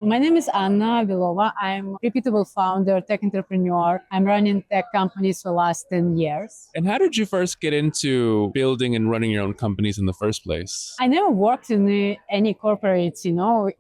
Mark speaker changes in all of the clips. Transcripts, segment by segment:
Speaker 1: My name is Anna Belova. I'm a reputable founder, tech entrepreneur. I'm running tech companies for the last 10 years.
Speaker 2: And how did you first get into building and running your own companies in the first place?
Speaker 1: I never worked in any corporates.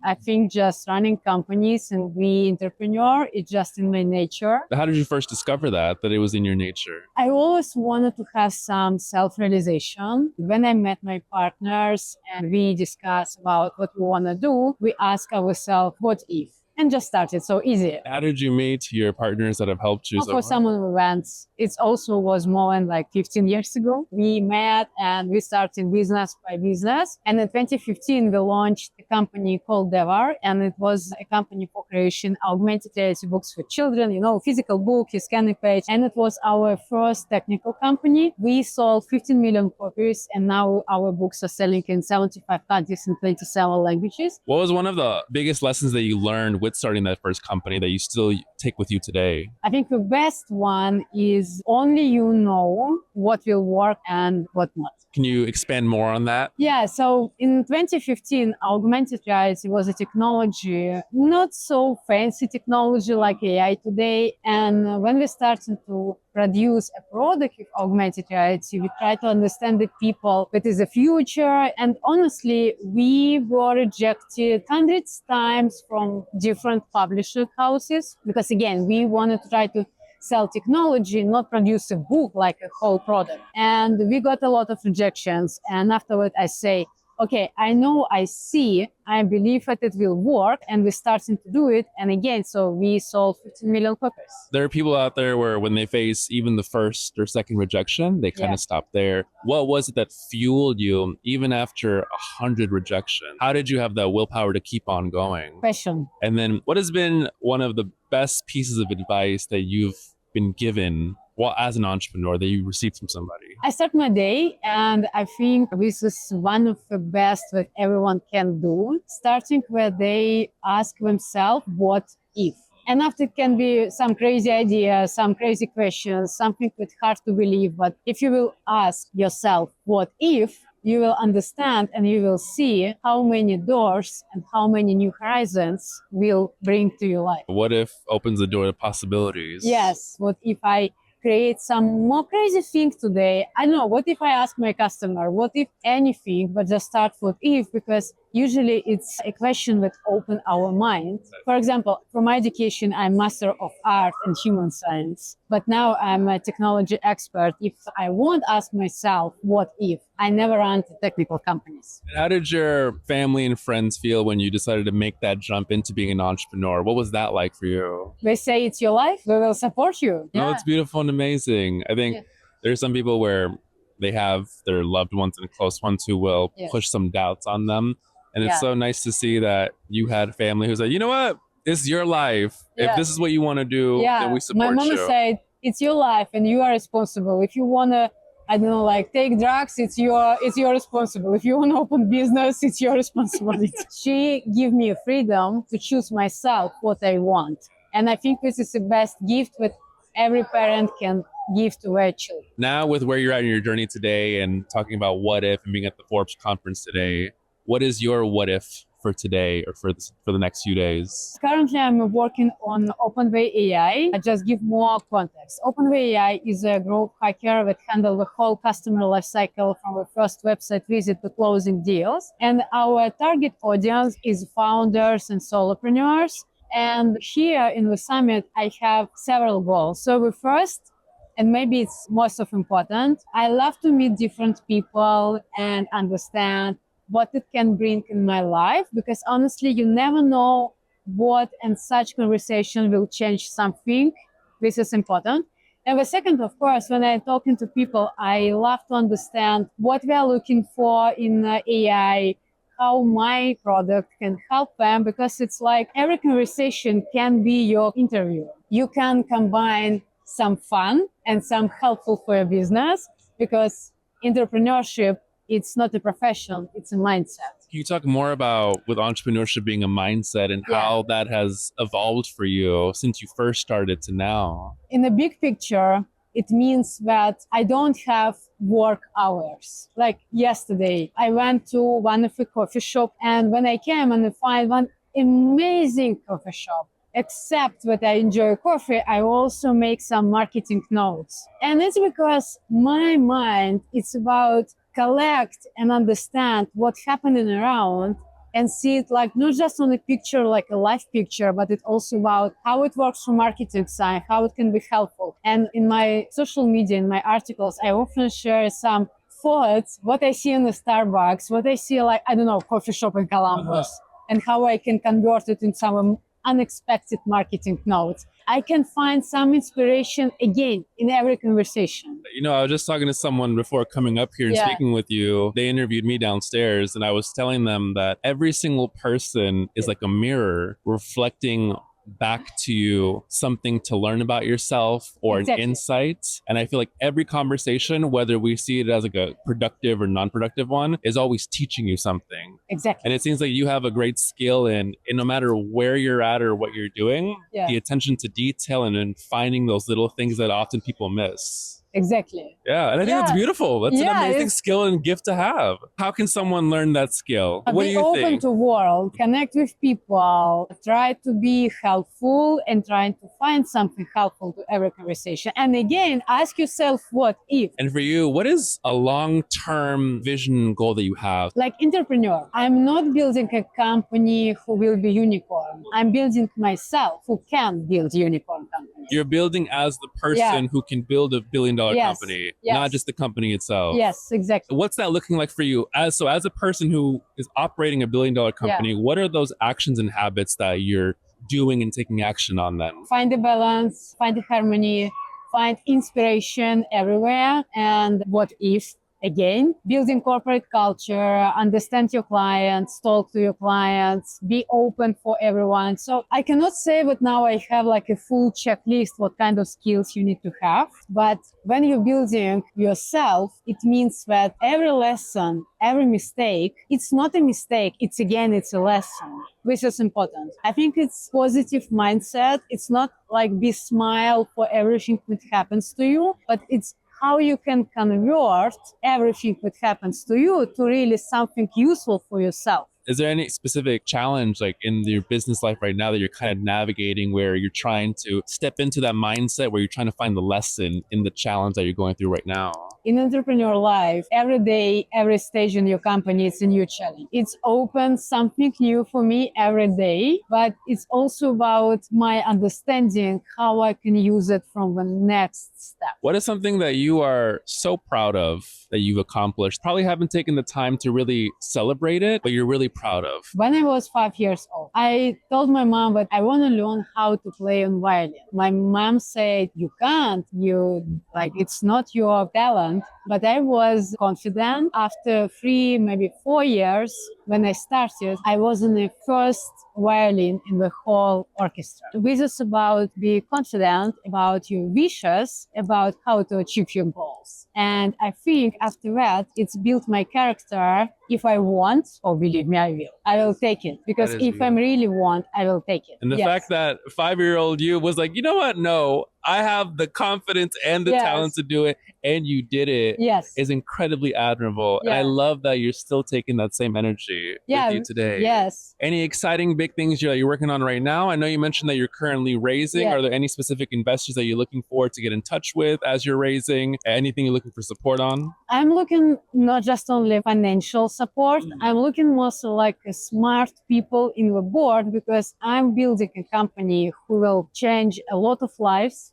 Speaker 1: I think just running companies and be entrepreneur is just in my nature.
Speaker 2: How did you first discover that it was in your nature?
Speaker 1: I always wanted to have some self-realization. When I met my partners and we discussed about what we want to do, we ask ourselves, what if? And just started so easy.
Speaker 2: How did you meet your partners that have helped you?
Speaker 1: For some of the events, it also was more than like 15 years ago. We met and we started business by business. And in 2015, we launched a company called Devar, and it was a company for creation augmented reality books for children, physical book, you scan a page. And it was our first technical company. We sold 15 million copies, and now our books are selling in 75 countries in 27 languages.
Speaker 2: What was one of the biggest lessons that you learned with starting that first company that you still take with you today?
Speaker 1: I think the best one is only you know what will work and what not.
Speaker 2: Can you expand more on that?
Speaker 1: Yeah, so in 2015, augmented reality was a technology, not so fancy technology like AI today. And when we started to produce a product with augmented reality, we try to understand the people that is the future. And honestly, we were rejected hundreds times from different publishing houses because, again, we wanted to try to sell technology, not produce a book like a whole product. And we got a lot of rejections. And afterward, I say, okay, I know, I see, I believe that it will work, and we're starting to do it. And again, so we sold 15 million copies.
Speaker 2: There are people out there where when they face even the first or second rejection, they kind of stop there. What was it that fueled you even after 100 rejections? How did you have the willpower to keep on going?
Speaker 1: Passion.
Speaker 2: And then what has been one of the best pieces of advice that you've been given as an entrepreneur that you received from somebody?
Speaker 1: I start my day, and I think this is one of the best that everyone can do. Starting where they ask themselves, what if? And after it can be some crazy idea, some crazy questions, something that's hard to believe. But if you will ask yourself, what if? You will understand and you will see how many doors and how many new horizons will bring to your life.
Speaker 2: What if opens the door to possibilities?
Speaker 1: Yes. What if I create some more crazy thing today? I don't know. What if I ask my customer, what if anything, but just start with if, because usually it's a question that open our mind. For example, for my education, I'm Master of Art and Human Science, but now I'm a technology expert. If I won't ask myself, what if? I never run technical companies.
Speaker 2: And how did your family and friends feel when you decided to make that jump into being an entrepreneur? What was that like for you?
Speaker 1: They say it's your life. We will support you.
Speaker 2: No, it's beautiful and amazing. I think there's some people where they have their loved ones and close ones who will push some doubts on them. And it's so nice to see that you had a family who's like, you know what? It's your life. If this is what you want to do, then we support you.
Speaker 1: My mama said, it's your life and you are responsible. If you want to, I don't know, like take drugs, it's your responsibility. If you want to open business, it's your responsibility. She gave me a freedom to choose myself what I want. And I think this is the best gift that every parent can give to their children.
Speaker 2: Now with where you're at in your journey today and talking about what if and being at the Forbes conference today, what is your what if for today or for the next few days?
Speaker 1: Currently, I'm working on OpenWay AI. I just give more context. OpenWay AI is a growth hacker that handles the whole customer lifecycle from the first website visit to closing deals. And our target audience is founders and solopreneurs. And here in the summit, I have several goals. So the first, and maybe it's most of important, I love to meet different people and understand what it can bring in my life, because honestly, you never know what and such conversation will change something. This is important. And the second, of course, when I'm talking to people, I love to understand what we are looking for in AI, how my product can help them, because it's like every conversation can be your interview. You can combine some fun and some helpful for your business, because entrepreneurship, it's not a profession, it's a mindset.
Speaker 2: Can you talk more about with entrepreneurship being a mindset and how that has evolved for you since you first started to now?
Speaker 1: In the big picture, it means that I don't have work hours. Like yesterday, I went to one of the coffee shop, and when I came and I find one amazing coffee shop. Except that I enjoy coffee, I also make some marketing notes. And it's because my mind, it's about collect and understand what's happening around and see it like not just on a picture, like a live picture, but it's also about how it works from marketing side, how it can be helpful. And in my social media, in my articles, I often share some thoughts, what I see in the Starbucks, what I see like, I don't know, coffee shop in Columbus, and how I can convert it in some unexpected marketing notes. I can find some inspiration again in every conversation.
Speaker 2: You know, I was just talking to someone before coming up here and speaking with you. They interviewed me downstairs, and I was telling them that every single person is like a mirror reflecting back to you something to learn about yourself or an insight. And I feel like every conversation, whether we see it as like a productive or non-productive one, is always teaching you something.
Speaker 1: Exactly.
Speaker 2: And it seems like you have a great skill in no matter where you're at or what you're doing, the attention to detail and in finding those little things that often people miss.
Speaker 1: Exactly.
Speaker 2: Yeah, and I think that's beautiful. That's an amazing skill and gift to have. How can someone learn that skill? What do you think?
Speaker 1: Be open to world, connect with people, try to be helpful and trying to find something helpful to every conversation. And again, ask yourself what if.
Speaker 2: And for you, what is a long-term vision goal that you have?
Speaker 1: Like entrepreneur, I'm not building a company who will be unicorn. I'm building myself who can build unicorn company.
Speaker 2: You're building as the person who can build $1 billion company, not just the company itself.
Speaker 1: Yes, exactly.
Speaker 2: What's that looking like for you? As a person who is operating $1 billion company, what are those actions and habits that you're doing and taking action on then?
Speaker 1: Find a balance, find a harmony, find inspiration everywhere. And what if? Again, building corporate culture, understand your clients, talk to your clients, be open for everyone. So I cannot say that now I have like a full checklist, what kind of skills you need to have. But when you're building yourself, it means that every lesson, every mistake, it's not a mistake. It's a lesson, which is important. I think it's positive mindset. It's not like be smile for everything that happens to you, but it's how you can convert everything that happens to you to really something useful for yourself.
Speaker 2: Is there any specific challenge like in your business life right now that you're kind of navigating where you're trying to step into that mindset where you're trying to find the lesson in the challenge that you're going through right now?
Speaker 1: In entrepreneur life, every day, every stage in your company, it's a new challenge. It's open something new for me every day, but it's also about my understanding how I can use it from the next step.
Speaker 2: What is something that you are so proud of that you've accomplished? Probably haven't taken the time to really celebrate it, but you're really proud of.
Speaker 1: When I was 5 years old, I told my mom that I want to learn how to play on violin. My mom said, you can't, it's not your talent. But I was confident. After 3, maybe 4 years, when I started, I was in the first violin in the whole orchestra. This is about being confident about your wishes, about how to achieve your goals. And I think after that, it's built my character. If I want, or believe me, I will take it. Because if I really want, I will take it.
Speaker 2: And the fact that 5-year-old you was like, you know what? No, I have the confidence and the talent to do it, and you did it, is incredibly admirable. And I love that you're still taking that same energy with you today.
Speaker 1: Yes.
Speaker 2: Any exciting big things you're working on right now? I know you mentioned that you're currently raising. Are there any specific investors that you're looking for to get in touch with as you're raising? Anything you're looking for support on?
Speaker 1: I'm looking not just only financial support. I'm looking also like a smart people in the board, because I'm building a company who will change a lot of lives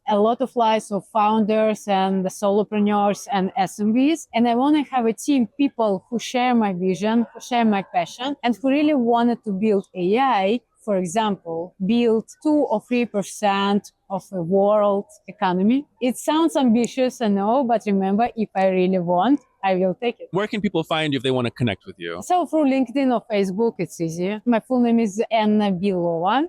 Speaker 1: of founders and solopreneurs and SMBs. And I want to have a team, people who share my vision, who share my passion, and who really wanted to build AI, for example, build 2 or 3% of the world economy. It sounds ambitious, I know, but remember, if I really want, I will take it.
Speaker 2: Where can people find you if they want to connect with you?
Speaker 1: So through LinkedIn or Facebook, it's easy. My full name is Belova.